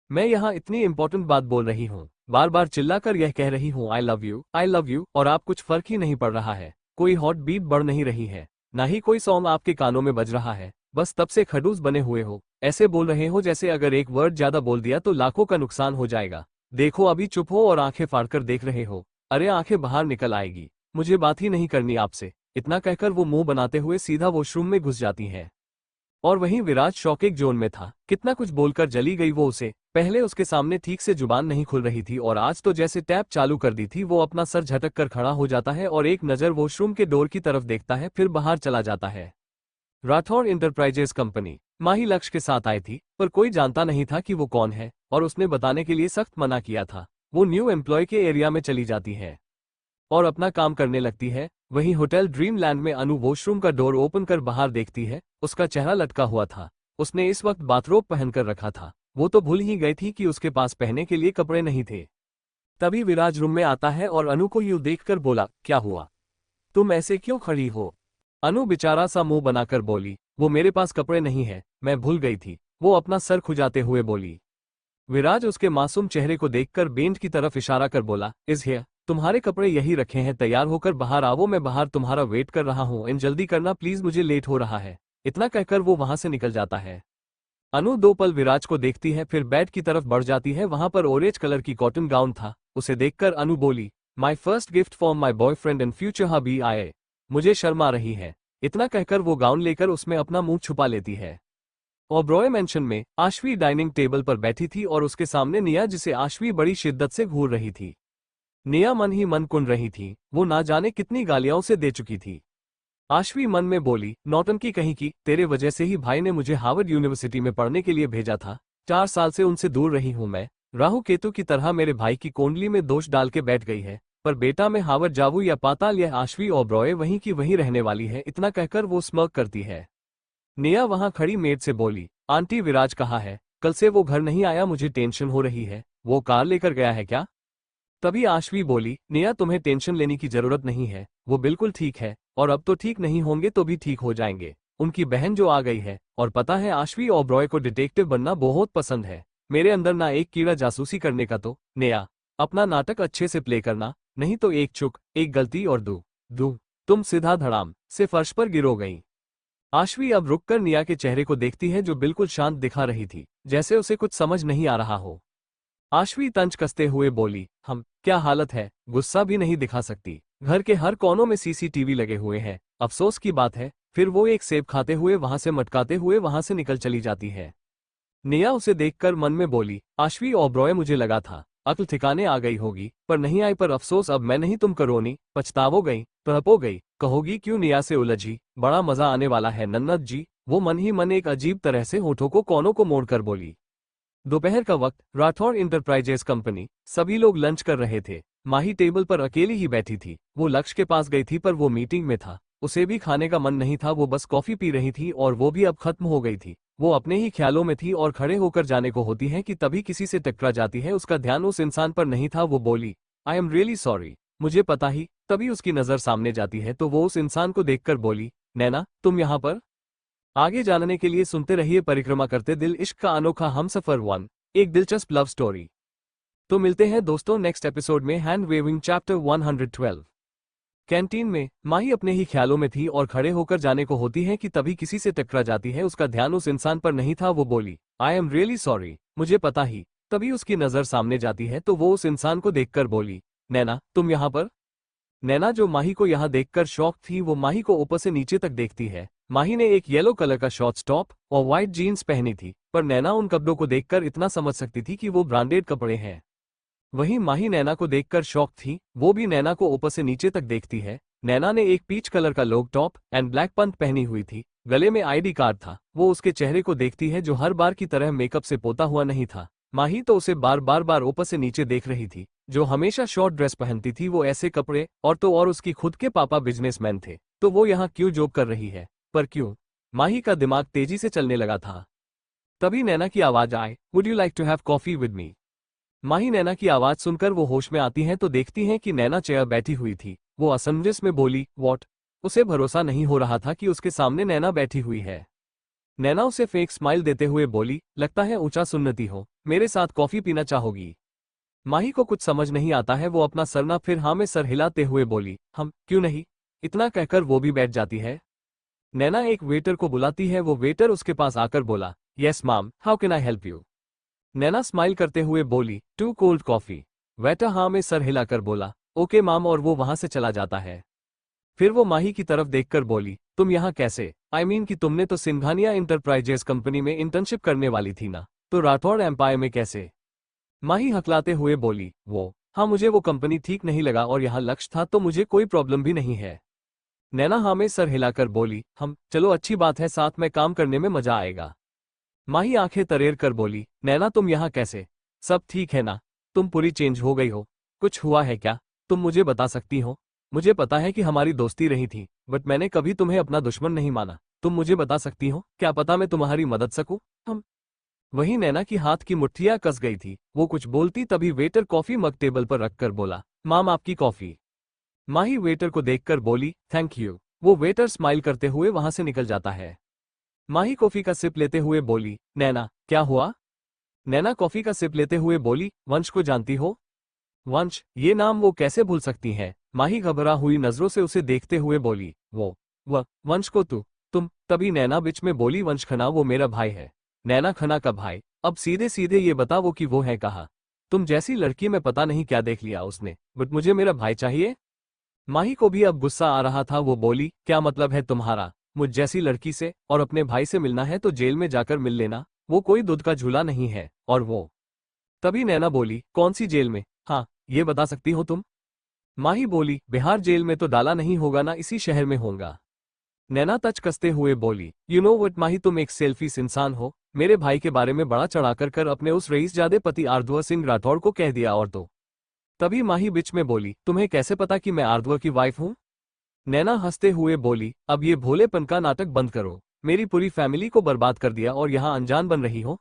मैं यहाँ इतनी इंपॉर्टेंट बात बोल रही हूँ, बार बार चिल्लाकर यह कह रही हूँ आई लव यू, और आप कुछ फर्क ही नहीं पड़ रहा है। कोई हॉट बीट बढ़ नहीं रही है, ना ही कोई सॉन्ग आपके कानों में बज रहा है। बस तब से खड़ूस बने हुए हो, ऐसे बोल रहे हो जैसे अगर एक वर्ड ज्यादा बोल दिया तो लाखों का नुकसान हो जाएगा। देखो अभी चुप हो और आंखें फाड़कर देख रहे हो। अरे आंखें बाहर निकल आएगी, मुझे बात ही नहीं करनी आपसे। इतना कहकर वो मुंह बनाते हुए सीधा वॉशरूम में घुस जाती है। और वहीं विराज शॉकिंग जोन में था। कितना कुछ बोलकर जली गई वो उसे। पहले उसके सामने ठीक से जुबान नहीं खुल रही थी और आज तो जैसे टैप चालू कर दी थी। वो अपना सर झटक कर खड़ा हो जाता है और एक नज़र वॉशरूम के डोर की तरफ देखता है, फिर बाहर चला जाता है। राठौर इंटरप्राइजेज कंपनी माही लक्ष्य के साथ आई थी, पर कोई जानता नहीं था कि वो कौन है और उसने बताने के लिए सख्त मना किया था। वो न्यू एम्प्लॉय के एरिया में चली जाती है और अपना काम करने लगती है। वहीं होटल ड्रीमलैंड में अनु वॉशरूम का डोर ओपन कर बाहर देखती है। उसका चेहरा लटका हुआ था। उसने इस वक्त बाथरोब पहनकर रखा था। वो तो भूल ही गई थी कि उसके पास पहनने के लिए कपड़े नहीं थे। तभी विराज रूम में आता है और अनु को यूं देखकर बोला, क्या हुआ? तुम ऐसे क्यों खड़ी हो? अनु बेचारा सा मुंह बनाकर बोली, वो मेरे पास कपड़े नहीं है, मैं भूल गई थी। वो अपना सर खुजाते हुए बोली। विराज उसके मासूम चेहरे को देखकर बेंच की तरफ इशारा कर बोला, इज हियर। तुम्हारे कपड़े यही रखे हैं, तैयार होकर बाहर आओ। मैं बाहर तुम्हारा वेट कर रहा हूँ। इन जल्दी करना प्लीज, मुझे लेट हो रहा है। इतना कहकर वो वहां से निकल जाता है। अनु 2 पल विराज को देखती है, फिर बेड की तरफ बढ़ जाती है। वहां पर ऑरेंज कलर की कॉटन गाउन था। उसे देखकर अनु बोली, my first gift for my boyfriend and future hubby आए। मुझे शर्म आ रही है। इतना कहकर वो गाउन लेकर उसमें अपना मुंह छुपा लेती है। ओब्रॉय मेंशन में आश्वी डाइनिंग टेबल पर बैठी थी और उसके सामने निया, जिसे आश्वी बड़ी शिद्दत से घूर रही थी। निया मन ही मन कुन रही थी। वो ना जाने कितनी गालियां उसे दे चुकी थी। आश्वी मन में बोली, नौटंकी कहीं की, तेरे वजह से ही भाई ने मुझे हार्वर्ड यूनिवर्सिटी में पढ़ने के लिए भेजा था। 4 साल से उनसे दूर रही हूं मैं। राहु केतु की तरह मेरे भाई की कुंडली में दोष डाल के बैठ गई है। पर बेटा मैं हार्वर्ड जाऊं या पाताल, यह आश्वी ओब्रॉय वहीं की वहीं रहने वाली है। इतना कहकर वो स्मर्क करती है। निया वहां खड़ी मेड से बोली, आंटी विराज कहाँ है? कल से वो घर नहीं आया, मुझे टेंशन हो रही है। वो कार लेकर गया है क्या? तभी आश्वी बोली, निया तुम्हें टेंशन लेने की जरूरत नहीं है। वो बिल्कुल ठीक है और अब तो ठीक नहीं होंगे तो भी ठीक हो जाएंगे। उनकी बहन जो आ गई है, और पता है आश्वी ओब्रॉय को डिटेक्टिव बनना बहुत पसंद है। मेरे अंदर ना एक कीड़ा जासूसी करने का। तो निया अपना नाटक अच्छे से प्ले करना, नहीं तो एक चुक, एक गलती और दू तुम सीधा धड़ाम से फर्श पर गिरो गई। आश्वी अब रुककर निया के चेहरे को देखती है, जो बिल्कुल शांत दिखा रही थी, जैसे उसे कुछ समझ नहीं आ रहा हो। आश्वी तंज कसते हुए बोली, हम क्या हालत है, गुस्सा भी नहीं दिखा सकती। घर के हर कोनों में CCTV लगे हुए हैं। अफसोस की बात है। फिर वो एक सेब खाते हुए वहां से मटकाते हुए वहां से निकल चली जाती है। निया उसे देखकर मन में बोली, आश्वी ओब्रॉय, मुझे लगा था अक्ल ठिकाने आ गई होगी, पर नहीं आई। पर अफसोस अब मैं नहीं, तुम करोनी, पछतावो गई, तड़पो गई। कहोगी क्यों निया से उलझी? बड़ा मजा आने वाला है नन्नत जी। वो मन ही मन एक अजीब तरह से होठों को कोनों को मोड़कर बोली। दोपहर का वक्त, राठौर इंटरप्राइजेज कंपनी। सभी लोग लंच कर रहे थे। माही टेबल पर अकेली ही बैठी थी। वो लक्ष्य के पास गई थी पर वो मीटिंग में था। उसे भी खाने का मन नहीं था, वो बस कॉफी पी रही थी और वो भी अब खत्म हो गई थी। वो अपने ही ख्यालों में थी और खड़े होकर जाने को होती है कि तभी किसी से टकरा जाती है। उसका ध्यान उस इंसान पर नहीं था। वो बोली, आई एम रियली सॉरी, मुझे पता ही। तभी उसकी नजर सामने जाती है तो वो उस इंसान को देखकर बोली, नैना तुम यहाँ पर? आगे जानने के लिए सुनते रहिए परिक्रमा करते दिल इश्क का अनोखा हमसफर 1, एक दिलचस्प लव स्टोरी। तो मिलते हैं दोस्तों नेक्स्ट एपिसोड में। Hand waving chapter 112। कैंटीन में माही अपने ही ख्यालों में थी और खड़े होकर जाने को होती है कि तभी किसी से टकरा जाती है। उसका ध्यान उस इंसान पर नहीं था। वो बोली, आई एम रियली सॉरी, मुझे पता ही। तभी उसकी नजर सामने जाती है तो वो उस इंसान को देखकर बोली, नैना तुम यहाँ पर? नैना जो माही को यहाँ देखकर शॉक थी, वो माही को ऊपर से नीचे तक देखती है। माही ने एक येलो कलर का शॉर्ट्स टॉप और व्हाइट जीन्स पहनी थी, पर नैना उन कपड़ों को देखकर इतना समझ सकती थी कि वो ब्रांडेड कपड़े हैं। वहीं माही नैना को देखकर शॉक थी, वो भी नैना को ऊपर से नीचे तक देखती है। नैना ने एक पीच कलर का long top and black pant पहनी हुई थी, गले में आईडी कार्ड था। वो उसके चेहरे को देखती है जो हर बार की तरह मेकअप से पोता हुआ नहीं था। माही तो उसे बार बार ऊपर से नीचे देख रही थी। जो हमेशा शॉर्ट ड्रेस पहनती थी वो ऐसे कपड़े, और तो और उसकी खुद के पापा बिजनेसमैन थे, तो वो यहाँ क्यों जॉब कर रही है? पर क्यों? माही का दिमाग तेजी से चलने लगा था। तभी नैना की आवाज आए, would you like to have coffee with me? Mahi Naina की आवाज सुनकर वो होश में आती हैं तो देखती हैं कि नैना चेयर बैठी हुई थी। वो असमंजस में बोली, व्हाट? उसे भरोसा नहीं हो रहा था कि उसके सामने नैना बैठी हुई है। नैना उसे फेक स्माइल देते हुए बोली, लगता है ऊंचा सुन्नती हो, मेरे साथ कॉफी पीना चाहोगी? माही को कुछ समझ नहीं आता है। वो अपना सर ना फिर हाँ में सर हिलाते हुए बोली, हम क्यों नहीं। इतना कहकर वो भी बैठ जाती है। नैना एक वेटर को बुलाती है। वो वेटर उसके पास आकर बोला, yes ma'am, how can I help you? Naina smile करते हुए बोली, 2 कोल्ड कॉफी। वेटर हाँ में सर हिलाकर बोला, ओके मैम, और वो वहां से चला जाता है। फिर वो माही की तरफ देखकर बोली, तुम यहाँ कैसे? आई मीन कि तुमने तो सिंघानिया इंटरप्राइजेस कंपनी में इंटर्नशिप करने वाली थी ना, तो राठौड़ एम्पायर में कैसे? माही हकलाते हुए बोली, वो हाँ, मुझे वो कंपनी ठीक नहीं लगा और यहाँ लक्ष्य था, तो मुझे कोई प्रॉब्लम भी नहीं है। नैना हाँ में सर हिलाकर बोली, हम चलो अच्छी बात है, साथ में काम करने में मजा आएगा। माही आंखें तरेर कर बोली, नैना तुम यहाँ कैसे? सब ठीक है ना? तुम पूरी चेंज हो गई हो, कुछ हुआ है क्या? तुम मुझे बता सकती हो? मुझे पता है कि हमारी दोस्ती रही थी, बट मैंने कभी तुम्हें अपना दुश्मन नहीं माना। तुम मुझे बता सकती हो, क्या पता मैं तुम्हारी मदद सकूं? हम वहीं नैना की हाथ की मुट्ठियां कस गई थी। वो कुछ बोलती तभी वेटर कॉफी मग टेबल पर रखकर बोला, माम आपकी कॉफी। माही वेटर को देखकर बोली, थैंक यू। वो वेटर स्माइल करते हुए वहां से निकल जाता है। माही कॉफी का सिप लेते हुए बोली, नैना क्या हुआ? नैना कॉफी का सिप लेते हुए बोली, वंश को जानती हो? वंश, ये नाम वो कैसे भूल सकती है? माही घबरा हुई नजरों से उसे देखते हुए बोली, वह वंश को तुम? तभी नैना बीच में बोली, वंश खन्ना वो मेरा भाई है। नैना खन्ना का भाई? अब सीधे सीधे ये बता वो कि वो है कहा? तुम जैसी लड़की में पता नहीं क्या देख लिया उसने, बट मुझे मेरा भाई चाहिए। माही को भी अब गुस्सा आ रहा था। वो बोली, क्या मतलब है तुम्हारा? मुझ जैसी लड़की से और अपने भाई से मिलना है तो जेल में जाकर मिल लेना, वो कोई दूध का झूला नहीं है। और वो तभी नैना बोली, कौन सी जेल में? हाँ, ये बता सकती हो तुम? माही बोली, बिहार जेल में तो डाला नहीं होगा ना, इसी शहर में होगा। नैना तच कसते हुए बोली, यू नो वट माही, तुम एक सेल्फिश इंसान हो। मेरे भाई के बारे में बड़ा चढ़ाकर कर अपने उस रईसजादे पति आर्दवर सिंह राठौड़ को कह दिया। और तो तभी माही बीच में बोली, तुम्हें कैसे पता कि मैं आर्दवर की वाइफ हूँ? नैना हंसते हुए बोली, अब ये भोलेपन का नाटक बंद करो। मेरी पूरी फैमिली को बर्बाद कर दिया और यहाँ अनजान बन रही हो।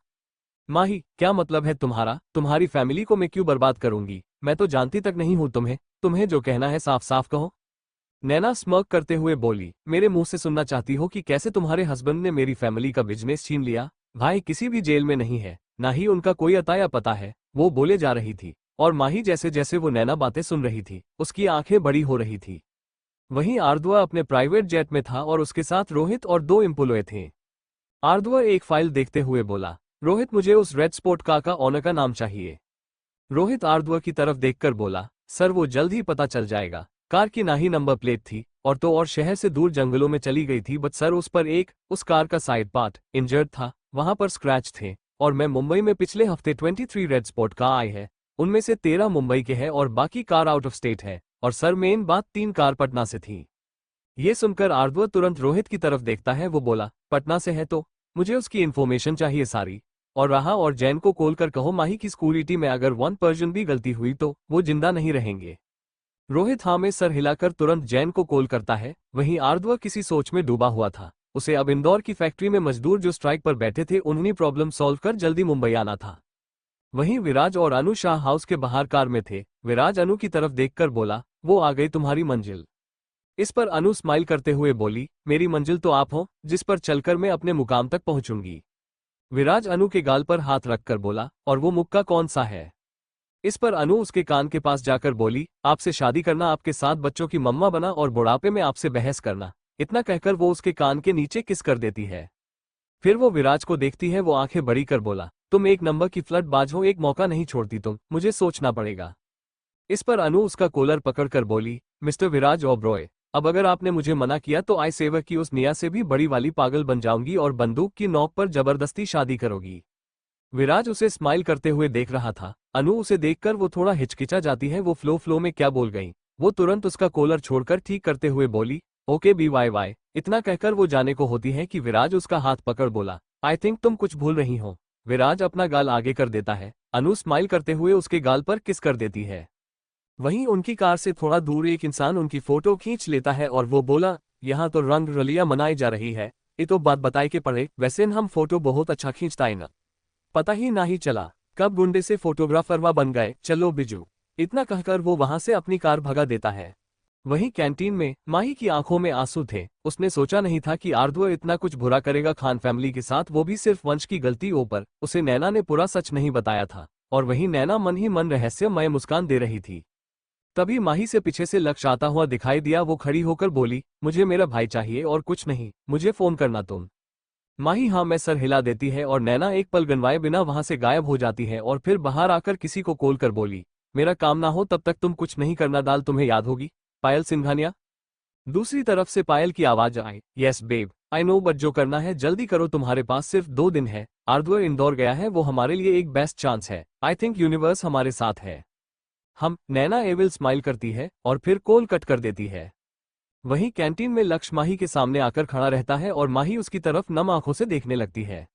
माही, क्या मतलब है तुम्हारा? तुम्हारी फैमिली को मैं क्यों बर्बाद करूंगी? मैं तो जानती तक नहीं हूं तुम्हें। तुम्हें जो कहना है साफ साफ कहो। नैना स्मर्क करते हुए बोली, मेरे मुंह से सुनना चाहती हो कि कैसे तुम्हारे हस्बैंड ने मेरी फैमिली का बिजनेस छीन लिया? भाई किसी भी जेल में नहीं है, ना ही उनका कोई अताया पता है। वो बोले जा रही थी और माही जैसे जैसे वो नैना बातें सुन रही थी उसकी आंखें बड़ी हो रही थी। वहीं आर्दवा अपने प्राइवेट जेट में था और उसके साथ रोहित और 2 एम्प्लॉय थे। आर्दवा एक फाइल देखते हुए बोला, रोहित मुझे उस रेड स्पॉट कार का ओनर का नाम चाहिए। रोहित आर्दवा की तरफ देखकर बोला, सर वो जल्द ही पता चल जाएगा। कार की ना ही नंबर प्लेट थी और तो और शहर से दूर जंगलों में चली गई थी, बट सर उस पर उस कार का साइड पार्ट इंजर्ड था, वहां पर स्क्रैच थे। और मैं मुंबई में पिछले हफ्ते 23 रेड स्पॉट कार आई है, उनमें से 13 मुंबई के हैं और बाकी कार आउट ऑफ स्टेट है। और सर मेन बात 3 कार पटना से थी। ये सुनकर आर्दवा तुरंत रोहित की तरफ देखता है। वो बोला, पटना से है तो मुझे उसकी इन्फॉर्मेशन चाहिए सारी। और राहा और जैन को कॉल कर कहो माही की सिक्योरिटी में अगर 1% भी गलती हुई तो वो जिंदा नहीं रहेंगे। रोहित हाँ में सर हिलाकर तुरंत जैन को कॉल करता है। वहीं आर्द्व किसी सोच में डूबा हुआ था। उसे अब इंदौर की फैक्ट्री में मजदूर जो स्ट्राइक पर बैठे थे उन्हें प्रॉब्लम सॉल्व कर जल्दी मुंबई आना था। वहीं विराज और अनु शाह हाउस के बाहर कार में थे। विराज अनु की तरफ देखकर बोला, वो आ गई तुम्हारी मंजिल। इस पर अनु स्माइल करते हुए बोली, मेरी मंजिल तो आप हो जिस पर चलकर मैं अपने मुकाम तक पहुंचूंगी। विराज अनु के गाल पर हाथ रखकर बोला, और वो मुक्का कौन सा है? इस पर अनु उसके कान के पास जाकर बोली, आपसे शादी करना, आपके 7 बच्चों की मम्मा बना और बुढ़ापे में आपसे बहस करना। इतना कहकर वो उसके कान के नीचे किस कर देती है। फिर वो विराज को देखती है। वो आंखें बड़ी कर बोला, तुम एक नंबर की फ्लर्टबाज हो, एक मौका नहीं छोड़ती तुम, मुझे सोचना पड़ेगा। इस पर अनु उसका कॉलर पकड़कर बोली, मिस्टर विराज ओबरॉय, अब अगर आपने मुझे मना किया तो आई सेवर की उस निया से भी बड़ी वाली पागल बन जाऊंगी और बंदूक की नोक पर जबरदस्ती शादी करोगी। विराज उसे स्माइल करते हुए देख रहा था। अनु उसे देखकर वो थोड़ा हिचकिचा जाती है। वो फ्लो में क्या बोल गई। वो तुरंत उसका कॉलर छोड़कर ठीक करते हुए बोली, ओके बी वाई वाई। इतना कहकर वो जाने को होती है कि विराज उसका हाथ पकड़ बोला, आई थिंक तुम कुछ भूल रही हो। विराज अपना गाल आगे कर देता है। अनु स्माइल करते हुए उसके गाल पर किस कर देती है। वहीं उनकी कार से थोड़ा दूर एक इंसान उनकी फोटो खींच लेता है और वो बोला, यहाँ तो रंग रलियां मनाई जा रही है। ये तो बात बताए के पड़े, वैसे हम फोटो बहुत अच्छा खींचता है ना, पता ही नहीं चला कब गुंडे से फोटोग्राफरवा बन गए, चलो बिजू। इतना कहकर वो वहां से अपनी कार भगा देता है। वहीं कैंटीन में माही की आंखों में आंसू थे। उसने सोचा नहीं था कि आर्द्व इतना कुछ बुरा करेगा खान फैमिली के साथ, वो भी सिर्फ वंश की गलतियों पर। उसे नैना ने पूरा सच नहीं बताया था और वहीं नैना मन ही मन रहस्यमय मुस्कान दे रही थी। तभी माही से पीछे से लक्ष्य आता हुआ दिखाई दिया। वो खड़ी होकर बोली, मुझे मेरा भाई चाहिए और कुछ नहीं, मुझे फोन करना तुम। माही हाँ मैं सर हिला देती है और नैना एक पल गनवाए बिना वहां से गायब हो जाती है और फिर बाहर आकर किसी को कॉल कर बोली, मेरा काम ना हो तब तक तुम कुछ नहीं करना, दाल तुम्हें याद होगी, पायल सिंघानिया। दूसरी तरफ से पायल की आवाज आई, yes babe I know, but जो करना है जल्दी करो, तुम्हारे पास सिर्फ 2 दिन है। आर्द्व इंदौर गया है, वो हमारे लिए एक बेस्ट चांस है। आई थिंक यूनिवर्स हमारे साथ है। हम। नैना एविल स्माइल करती है और फिर कॉल कट कर देती है। वहीं कैंटीन में लक्ष्य माही के सामने आकर खड़ा रहता है और माही उसकी तरफ नम आंखों से देखने लगती है।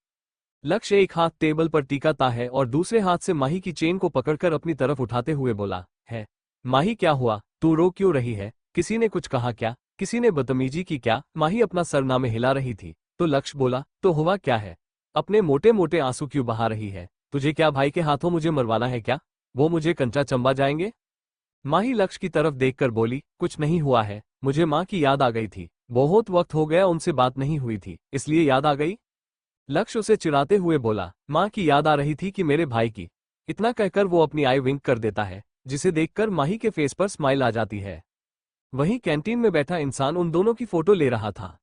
लक्ष्य एक हाथ टेबल पर टिकाता है और दूसरे हाथ से माही की चेन को पकड़कर अपनी तरफ उठाते हुए बोला, है माही क्या हुआ, तू रो क्यों रही है? किसी ने कुछ कहा क्या? किसी ने बदतमीजी की क्या? माही अपना सरनामे हिला रही थी तो लक्ष्य बोला, तो हुआ क्या है? अपने मोटे मोटे आंसू क्यों बहा रही है? तुझे क्या भाई के हाथों मुझे मरवाना है क्या? वो मुझे कंचा चंबा जाएंगे? माही लक्ष्य की तरफ देखकर बोली, कुछ नहीं हुआ है, मुझे माँ की याद आ गई थी। बहुत वक्त हो गया उनसे बात नहीं हुई थी, इसलिए याद आ गई। लक्ष्य उसे चिढ़ाते हुए बोला, माँ की याद आ रही थी कि मेरे भाई की। इतना कहकर वो अपनी आई विंक कर देता है, जिसे देखकर माही के फेस पर स्माइल आ जाती है। वहीं कैंटीन में बैठा इंसान उन दोनों की फोटो ले रहा था।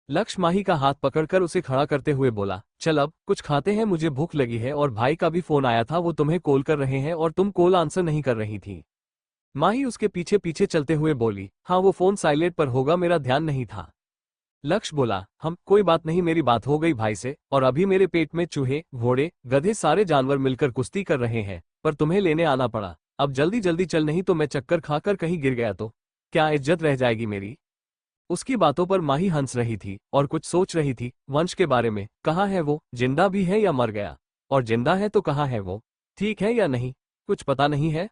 लक्ष्य माही का हाथ पकड़कर उसे खड़ा करते हुए बोला, चल अब कुछ खाते हैं, मुझे भूख लगी है और भाई का भी फोन आया था, वो तुम्हें कॉल कर रहे हैं और तुम कॉल आंसर नहीं कर रही थी। माही उसके पीछे पीछे चलते हुए बोली, हाँ वो फोन साइलेंट पर होगा, मेरा ध्यान नहीं था। लक्ष्य बोला, हम कोई बात नहीं, मेरी बात हो गई भाई से और अभी मेरे पेट में चूहे, घोड़े, गधे सारे जानवर मिलकर कुश्ती कर रहे हैं, पर तुम्हें लेने आना पड़ा। अब जल्दी जल्दी चल, नहीं तो मैं चक्कर खाकर कहीं गिर गया तो क्या इज्जत रह जाएगी मेरी। उसकी बातों पर माही हंस रही थी और कुछ सोच रही थी। वंश के बारे में, कहाँ है वो, जिंदा भी है या मर गया? और जिंदा है तो कहाँ है वो, ठीक है या नहीं, कुछ पता नहीं है।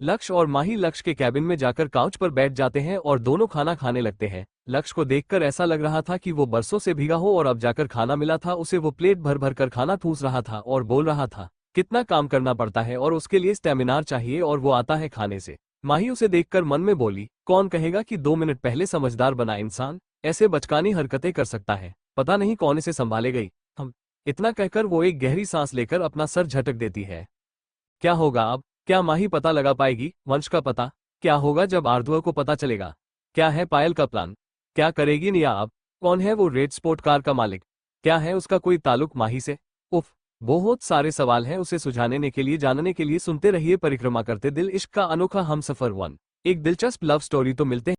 लक्ष्य और माही लक्ष्य के कैबिन में जाकर काउच पर बैठ जाते हैं और दोनों खाना खाने लगते हैं। लक्ष्य को देखकर ऐसा लग रहा था कि वो बरसों से भीगा हो और अब जाकर खाना मिला था उसे। वो प्लेट भर भर कर खाना ठूस रहा था और बोल रहा था, कितना काम करना पड़ता है और उसके लिए स्टेमिनार चाहिए और वो आता है खाने से। माही उसे देखकर मन में बोली, कौन कहेगा कि 2 मिनट पहले समझदार बना इंसान ऐसे बचकानी हरकतें कर सकता है, पता नहीं कौन इसे संभाले गई। हम। इतना कहकर वो एक गहरी सांस लेकर अपना सर झटक देती है। क्या होगा अब? क्या माही पता लगा पाएगी वंश का पता? क्या होगा जब आर्द्व को पता चलेगा? क्या है पायल का प्लान? क्या करेगी निया अब? कौन है वो रेड स्पोर्ट कार का मालिक? क्या है उसका कोई ताल्लुक माही से? उफ, बहुत सारे सवाल हैं उसे सुझाने के लिए। जानने के लिए सुनते रहिए परिक्रमा करते दिल, इश्क का अनोखा हमसफर 1। एक दिलचस्प लव स्टोरी तो मिलते हैं।